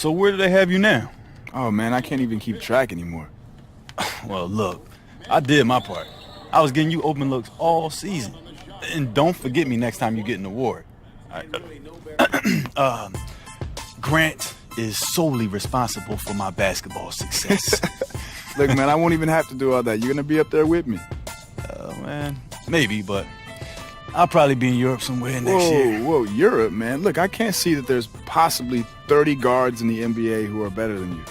So where do they have you now? Oh, man, I can't even keep track anymore. Well, look, I did my part. I was getting you open looks all season. And don't forget me next time you get an award. Grant is solely responsible for my basketball success. Look, man, I won't even have to do all that. You're going to be up there with me. Man, maybe, but I'll probably be in Europe somewhere next year. Whoa, Europe, man. Look, I can't see that there's possibly 30 guards in the NBA who are better than you.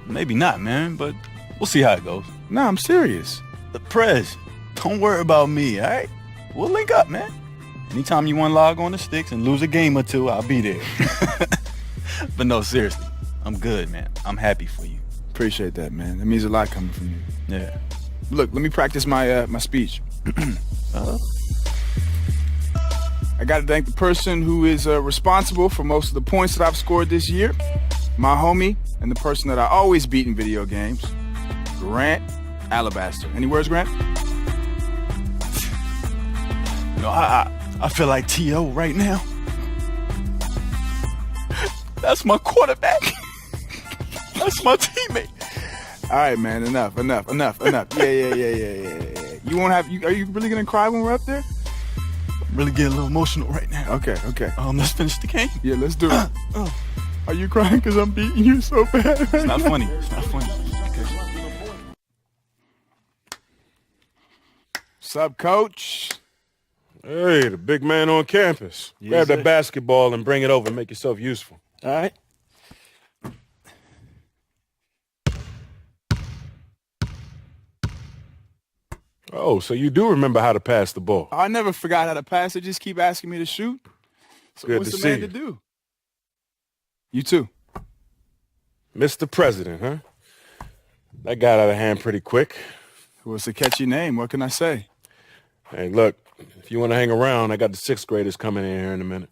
Maybe not, man, but we'll see how it goes. No, I'm serious. Prez, don't worry about me, all right? We'll link up, man. Anytime you want to log on the sticks and lose a game or two, I'll be there. But no, seriously, I'm good, man. I'm happy for you. Appreciate that, man. That means a lot coming from you. Yeah. Look, let me practice my my speech. I got to thank the person who is responsible for most of the points that I've scored this year, my homie, and the person that I always beat in video games, Grant Alabaster. Any words, Grant? You know, I feel like T.O. right now. That's my quarterback. That's my teammate. All right, man. Enough. Yeah. You won't have. Are you really gonna cry when we're up there? I'm really getting a little emotional right now. Okay. Let's finish the game. Yeah, let's do it. Are you crying because I'm beating you so bad? It's not funny. Okay. What's up, Coach? Hey, the big man on campus. Yes, Grab sir. that basketball and bring it over and make yourself useful. All right. Oh, so you do remember how to pass the ball. I never forgot how to pass. They just keep asking me to shoot. So Good what's to the see man you. to do? You too. Mr. President, huh? That got out of hand pretty quick. Well, it's a catchy name. What can I say? Hey, look, if you want to hang around, I got the 6th graders coming in here in a minute.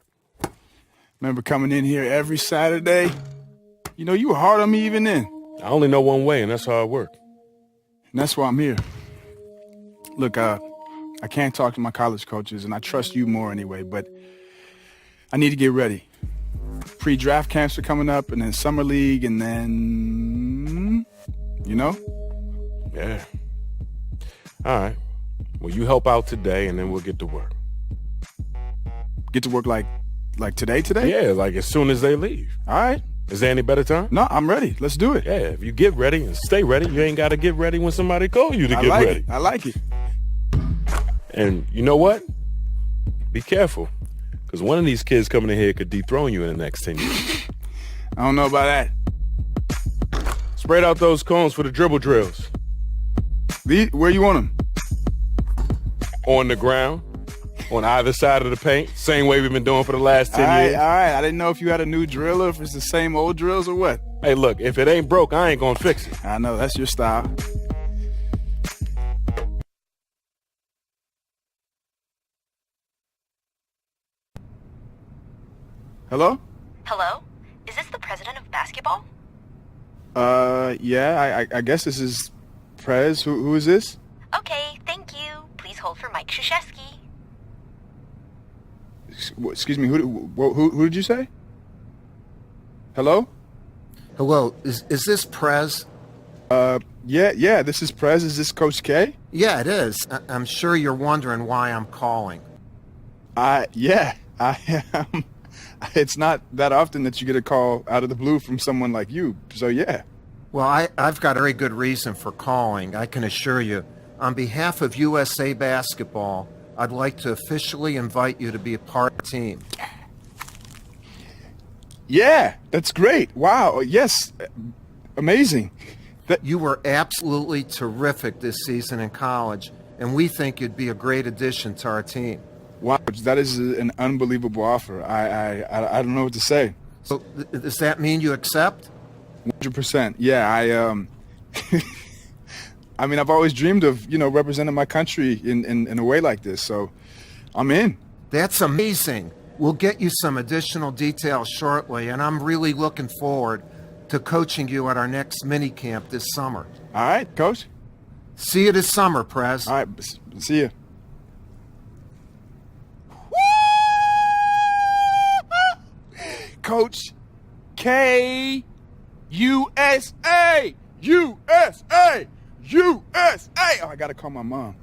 Remember coming in here every Saturday? You know, you were hard on me even then. I only know one way, and that's hard work. And that's why I'm here. Look, I can't talk to my college coaches, and I trust you more anyway, but I need to get ready. Pre-draft camps are coming up, and then summer league, and then, you know? Yeah. All right. Well, you help out today, and then we'll get to work. Get to work like today? Yeah, like as soon as they leave. All right. Is there any better time? No, I'm ready. Let's do it. Yeah, if you get ready and stay ready, you ain't got to get ready when somebody call you to get ready. I like it. And you know what? Be careful, because one of these kids coming in here could dethrone you in the next 10 years. I don't know about that. Spread out those cones for the dribble drills. Where you want them? On the ground, on either side of the paint, same way we've been doing for the last 10 years. All right. I didn't know if you had a new drill or if it's the same old drills or what. Hey, look, if it ain't broke, I ain't gonna fix it. I know, that's your style. Hello? Hello? Is this the president of basketball? Yeah, I guess this is Prez. Who is this? Okay, thank you. Please hold for Mike Krzyzewski. Excuse me, who did you say? Hello? Hello, is this Prez? Yeah, this is Prez. Is this Coach K? Yeah, it is. I'm sure you're wondering why I'm calling. Yeah, I am. It's not that often that you get a call out of the blue from someone like you, so yeah. Well, I've got a very good reason for calling, I can assure you. On behalf of USA Basketball, I'd like to officially invite you to be a part of the team. Yeah, that's great. Wow, yes, amazing. You were absolutely terrific this season in college, and we think you'd be a great addition to our team. Wow, that is an unbelievable offer. I don't know what to say. So does that mean you accept? 100%. Yeah, I mean, I've always dreamed of, representing my country in a way like this, so I'm in. That's amazing. We'll get you some additional details shortly, and I'm really looking forward to coaching you at our next mini camp this summer. All right, Coach. See you this summer, Prez. All right, see you. Coach K. UK, USA, USA, USA. Oh, I gotta call my mom.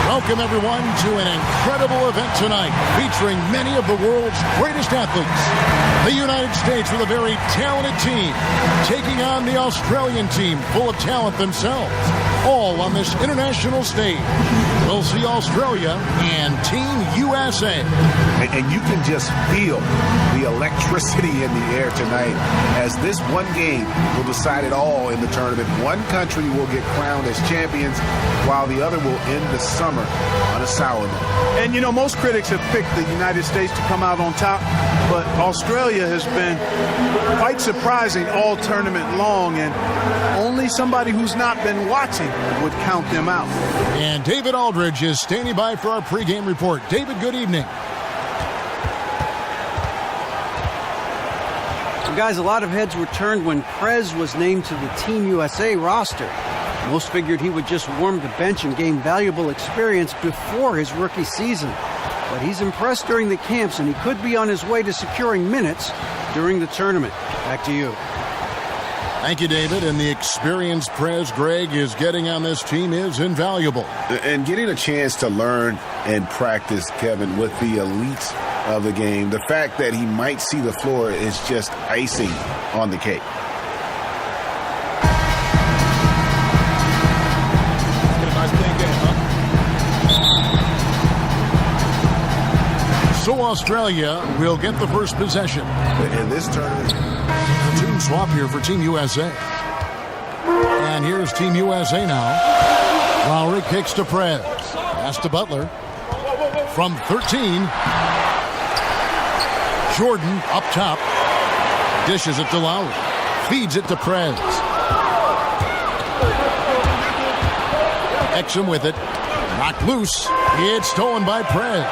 Welcome, everyone, to an incredible event tonight featuring many of the world's greatest athletes. The United States with a very talented team taking on the Australian team full of talent themselves, all on this international stage. We'll see Australia and Team USA. And you can just feel the electricity in the air tonight as this one game will decide it all in the tournament. One country will get crowned as champions while the other will end the summer on a sour note. And, you know, most critics have picked the United States to come out on top, but Australia has been quite surprising all tournament long, and only somebody who's not been watching would count them out. And David Aldridge is standing by for our pregame report. David, good evening. Well, guys, a lot of heads were turned when Prez was named to the Team USA roster. Most figured he would just warm the bench and gain valuable experience before his rookie season. But he's impressed during the camps, and he could be on his way to securing minutes during the tournament. Back to you. Thank you, David. And the experience Prez Greg is getting on this team is invaluable. And getting a chance to learn and practice, Kevin, with the elites of the game. The fact that he might see the floor is just icing on the cake. So Australia will get the first possession. In this tournament, the team swap here for Team USA. And here's Team USA now. Lowry kicks to Prez. Pass to Butler. From 13. Jordan up top. Dishes it to Lowry. Feeds it to Prez. Exum with it. Knocked loose. It's stolen by Prez.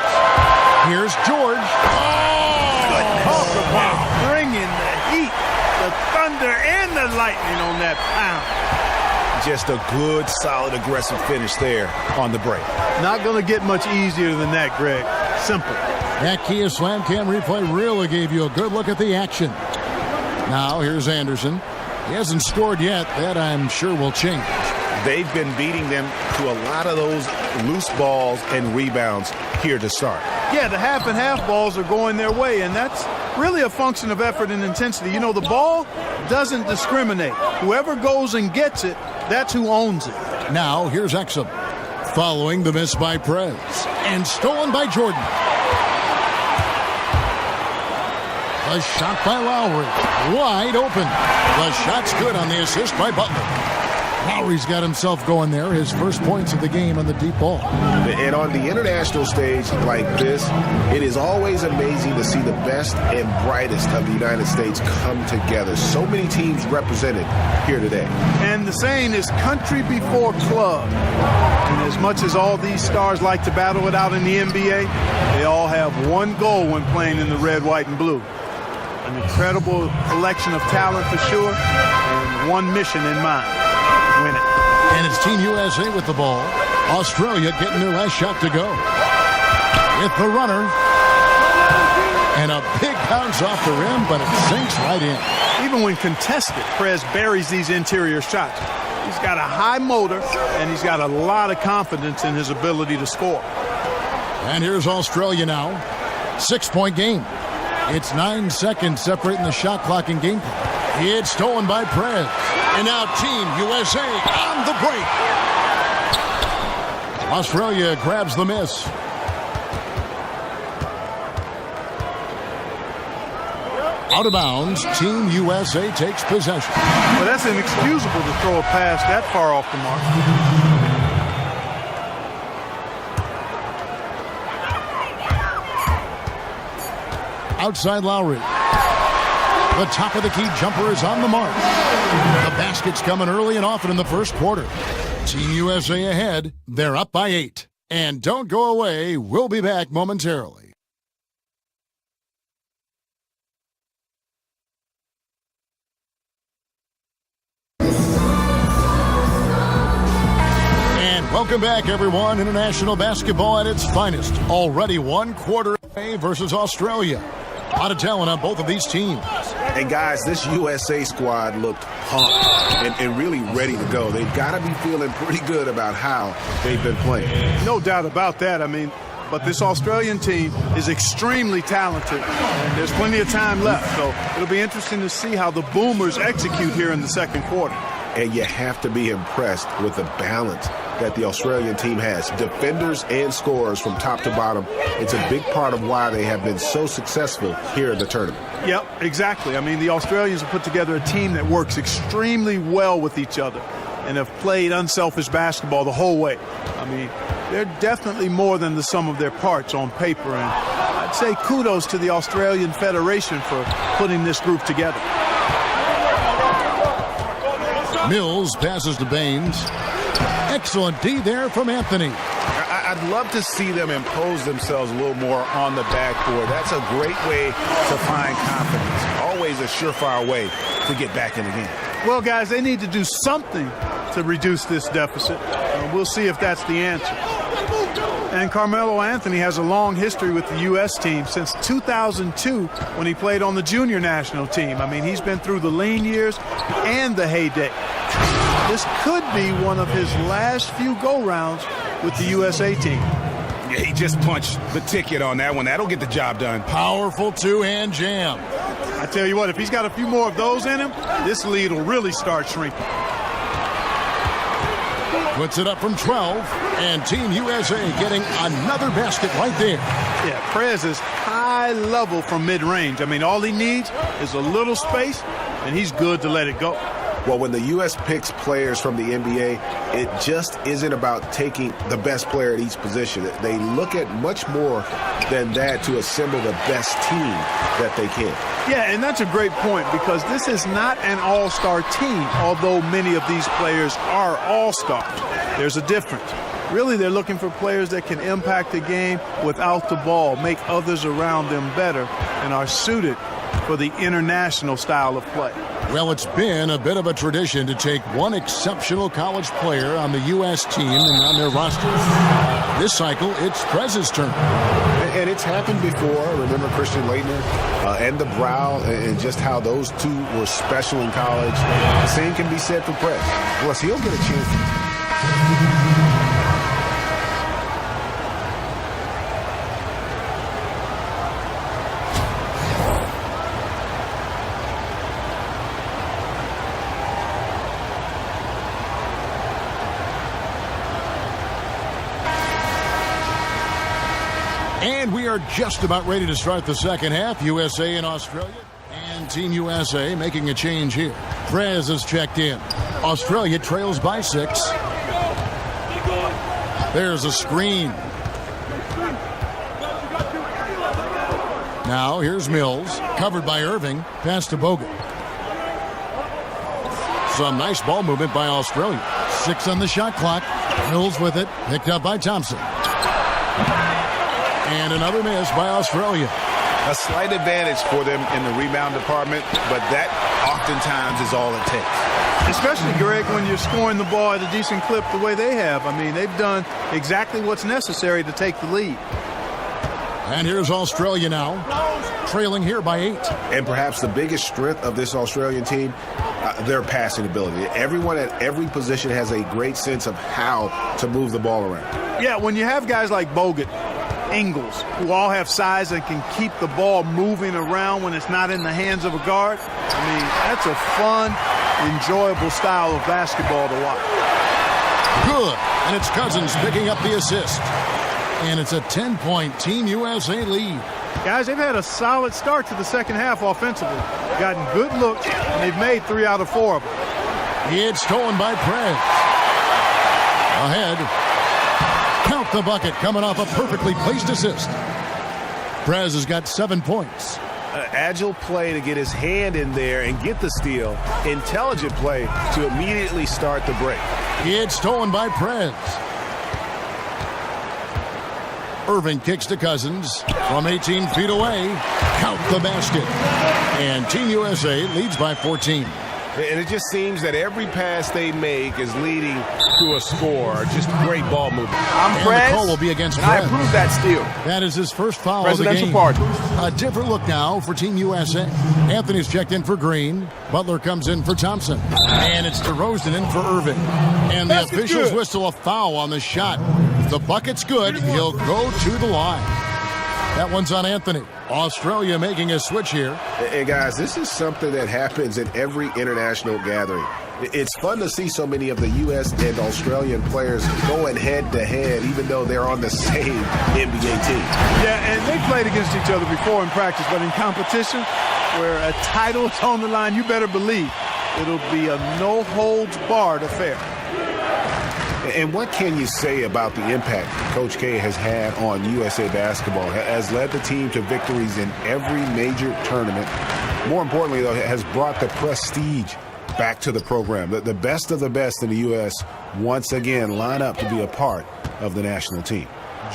Here's George. Talk about bringing the heat, the thunder, and the lightning on that pound. just a good, solid, aggressive finish there on the break. Not going to get much easier than that, Greg. Simple. That Kia Slam Cam replay really gave you a good look at the action. Now here's Anderson. He hasn't scored yet. That I'm sure will change. They've been beating them to a lot of those loose balls and rebounds here to start. Yeah, the half and half balls are going their way, and that's really a function of effort and intensity. You know, the ball doesn't discriminate. Whoever goes and gets it, that's who owns it. Now here's Exum. Following the miss by Prez. And stolen by Jordan. A shot by Lowry. Wide open. The shot's good on the assist by Butler. Lowry's got himself going there. His first points of the game on the deep ball. And on the international stage like this, it is always amazing to see the best and brightest of the United States come together. So many teams represented here today. And the saying is country before club. And as much as all these stars like to battle it out in the NBA, they all have one goal when playing in the red, white, and blue. An incredible collection of talent for sure, and one mission in mind. Win it. And it's Team USA with the ball. Australia getting their last shot to go. With the runner. And a big bounce off the rim, but it sinks right in. Even when contested, Prez buries these interior shots. He's got a high motor, and he's got a lot of confidence in his ability to score. And here's Australia now. 6-point game. It's 9 seconds separating the shot clock and game clock. It's stolen by Prez. And now Team USA on the break. Australia grabs the miss. Out of bounds, Team USA takes possession. Well, that's inexcusable to throw a pass that far off the mark. Outside Lowry. The top of the key jumper is on the mark. The basket's coming early and often in the first quarter. Team USA ahead. They're up by 8. And don't go away. We'll be back momentarily. And welcome back, everyone. International basketball at its finest. Already one quarter away versus Australia. A lot of talent on both of these teams. And guys, this USA squad looked pumped and really ready to go. They've got to be feeling pretty good about how they've been playing. No doubt about that. I mean, but this Australian team is extremely talented, and there's plenty of time left. So it'll be interesting to see how the Boomers execute here in the second quarter. And you have to be impressed with the balance that the Australian team has. Defenders and scorers from top to bottom. It's a big part of why they have been so successful here in the tournament. Yep, exactly. I mean, the Australians have put together a team that works extremely well with each other and have played unselfish basketball the whole way. I mean, they're definitely more than the sum of their parts on paper, and I'd say kudos to the Australian Federation for putting this group together. Mills passes to Baines. Excellent D there from Anthony. I'd love to see them impose themselves a little more on the backboard. That's a great way to find confidence. Always a surefire way to get back in the game. Well, guys, they need to do something to reduce this deficit. We'll see if that's the answer. And Carmelo Anthony has a long history with the U.S. team since 2002 when he played on the junior national team. I mean, he's been through the lean years and the heyday. This could be one of his last few go-rounds with the USA team. Yeah, he just punched the ticket on that one. That'll get the job done. Powerful two-hand jam. I tell you what, if he's got a few more of those in him, this lead will really start shrinking. Puts it up from 12, and Team USA getting another basket right there. Yeah, Prez is high level from mid-range. I mean, all he needs is a little space, and he's good to let it go. Well, when the U.S. picks players from the NBA, it just isn't about taking the best player at each position. They look at much more than that to assemble the best team that they can. Yeah, and that's a great point because this is not an all-star team, although many of these players are all-stars. There's a difference. Really, they're looking for players that can impact the game without the ball, make others around them better, and are suited for the international style of play. Well, it's been a bit of a tradition to take one exceptional college player on the U.S. team and on their roster. This cycle, it's Prez's turn. And it's happened before. Remember Christian Laettner and the Brow and just how those two were special in college. The same can be said for Prez. Plus, he'll get a chance. And we are just about ready to start the second half. USA and Australia. And Team USA making a change here. Prez is checked in. Australia trails by 6. There's a screen. Now here's Mills. Covered by Irving. Pass to Bogut. Some nice ball movement by Australia. 6 on the shot clock. Mills with it. Picked up by Thompson. And another miss by Australia. A slight advantage for them in the rebound department, but that oftentimes is all it takes. Especially, Greg, when you're scoring the ball at a decent clip the way they have. I mean, they've done exactly what's necessary to take the lead. And here's Australia now, trailing here by 8. And perhaps the biggest strength of this Australian team, their passing ability. Everyone at every position has a great sense of how to move the ball around. Yeah, when you have guys like Bogut, Ingles, who all have size and can keep the ball moving around when it's not in the hands of a guard, I mean, that's a fun, enjoyable style of basketball to watch. Good. And it's Cousins picking up the assist. And it's a 10-point Team USA lead. Guys, they've had a solid start to the second half offensively. Gotten good looks, and they've made 3 out of 4 of them. It's stolen by Prez. Ahead. Count the bucket coming off a perfectly placed assist. Prez has got 7 points. Agile play to get his hand in there and get the steal. Intelligent play to immediately start the break. It's stolen by Prez. Irving kicks to Cousins from 18 feet away. Count the basket. And Team USA leads by 14. And it just seems that every pass they make is leading to a score. Just great ball movement. And the call will be against Prez. I approve that steal. That is his first foul of the game. Pardon. A different look now for Team USA. Anthony's checked in for Green. Butler comes in for Thompson. And it's DeRozan in for Irving. And the officials whistle a foul on the shot. If the bucket's good, he'll go to the line. That one's on Anthony. Australia making a switch here. Hey, guys, this is something that happens in every international gathering. It's fun to see so many of the U.S. and Australian players going head-to-head, even though they're on the same NBA team. Yeah, and they played against each other before in practice, but in competition, where a title is on the line, you better believe it'll be a no-holds-barred affair. And what can you say about the impact Coach K has had on USA basketball? Has led the team to victories in every major tournament. More importantly, though, has brought the prestige back to the program. The best of the best in the U.S. once again line up to be a part of the national team.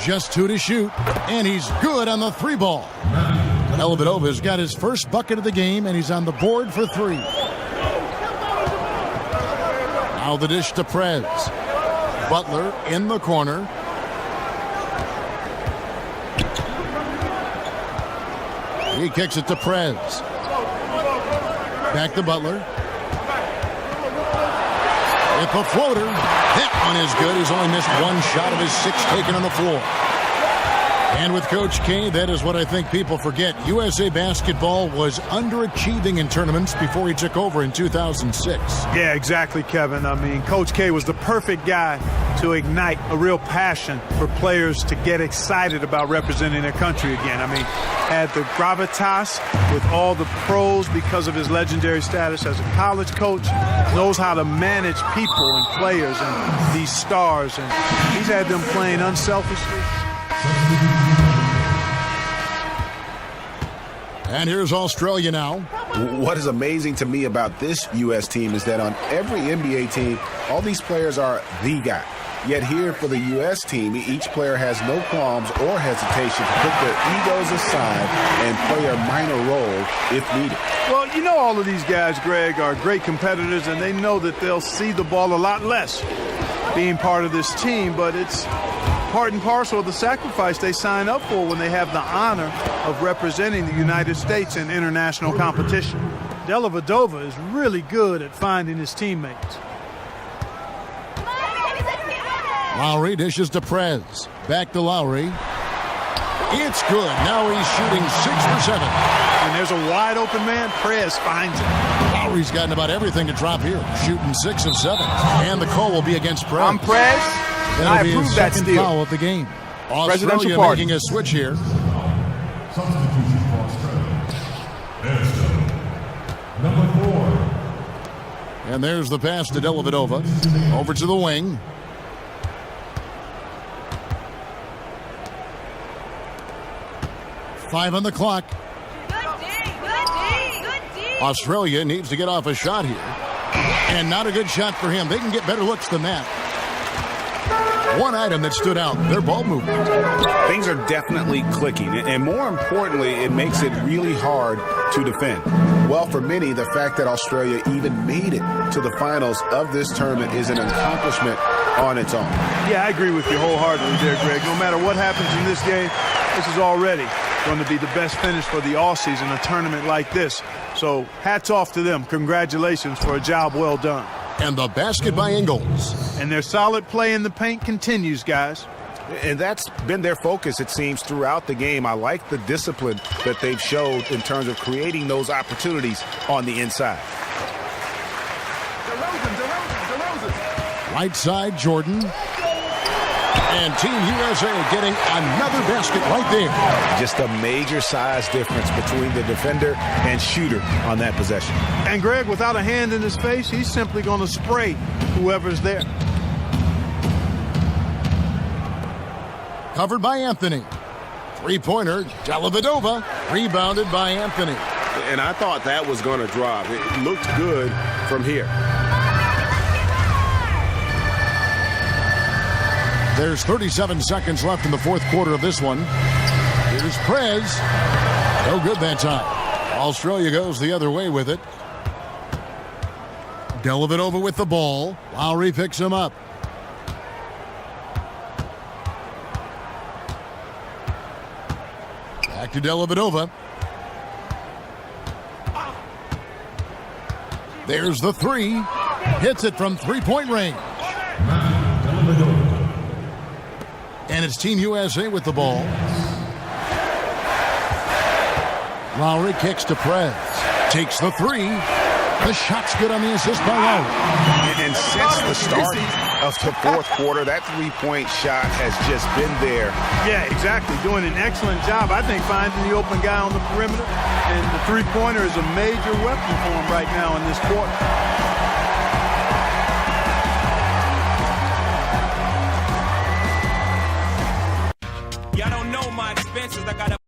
Just 2 to shoot, and he's good on the 3 ball. Dellavedova's got his first bucket of the game, and he's on the board for 3. Now the dish to Prez. Butler in the corner. He kicks it to Prez. Back to Butler. With the floater. That one is good. He's only missed 1 shot of his 6 taken on the floor. And with Coach K, that is what I think people forget. USA basketball was underachieving in tournaments before he took over in 2006. Yeah, exactly, Kevin. I mean, Coach K was the perfect guy to ignite a real passion for players to get excited about representing their country again. I mean, had the gravitas with all the pros because of his legendary status as a college coach, knows how to manage people and players and these stars, and he's had them playing unselfishly. And here's Australia now. What is amazing to me about this U.S. team is that on every NBA team, all these players are the guy. Yet here for the U.S. team, each player has no qualms or hesitation to put their egos aside and play a minor role if needed. Well, you know, all of these guys, Greg, are great competitors, and they know that they'll see the ball a lot less being part of this team, but it's part and parcel of the sacrifice they sign up for when they have the honor of representing the United States in international competition. Dellavedova is really good at finding his teammates. Lowry dishes to Prez. Back to Lowry. It's good. Now he's shooting 6 for 7. And there's a wide open man. Prez finds it. Lowry's gotten about everything to drop here. Shooting 6 of 7. And the call will be against Prez. I'm Prez. And I approve that second steal. Foul of the game. Australia making a switch here. Substitution for Australia. Number 4. And there's the pass to Dellavedova. Over to the wing. Five on the clock. Australia needs to get off a shot here. And not a good shot for him. They can get better looks than that. One item that stood out, their ball movement. Things are definitely clicking, and more importantly, it makes it really hard to defend. Well, for many, the fact that Australia even made it to the finals of this tournament is an accomplishment on its own. Yeah, I agree with you wholeheartedly there, Greg. No matter what happens in this game, this is already going to be the best finish for the all-season, a tournament like this. So hats off to them. Congratulations for a job well done. And the basket by Ingles. And their solid play in the paint continues, guys. And that's been their focus, it seems, throughout the game. I like the discipline that they've showed in terms of creating those opportunities on the inside. Right side, Jordan. And Team USA getting another basket right there. Just a major size difference between the defender and shooter on that possession. And Greg, without a hand in his face, he's simply going to spray whoever's there. Covered by Anthony. Three-pointer, Dellavedova. Rebounded by Anthony. And I thought that was going to drop. It looked good from here. There's 37 seconds left in the fourth quarter of this one. Here's Prez. No good that time. Australia goes the other way with it. Dellavedova with the ball. Lowry picks him up. Back to Dellavedova. There's the three. Hits it from three-point range. And it's Team USA with the ball. Lowry kicks to Prez. Takes the three. The shot's good on the assist by Lowry. And since the start of the fourth quarter, that three-point shot has just been there. Yeah, exactly. Doing an excellent job, I think, finding the open guy on the perimeter. And the three-pointer is a major weapon for him right now in this quarter. Y'all don't know my expenses. I got a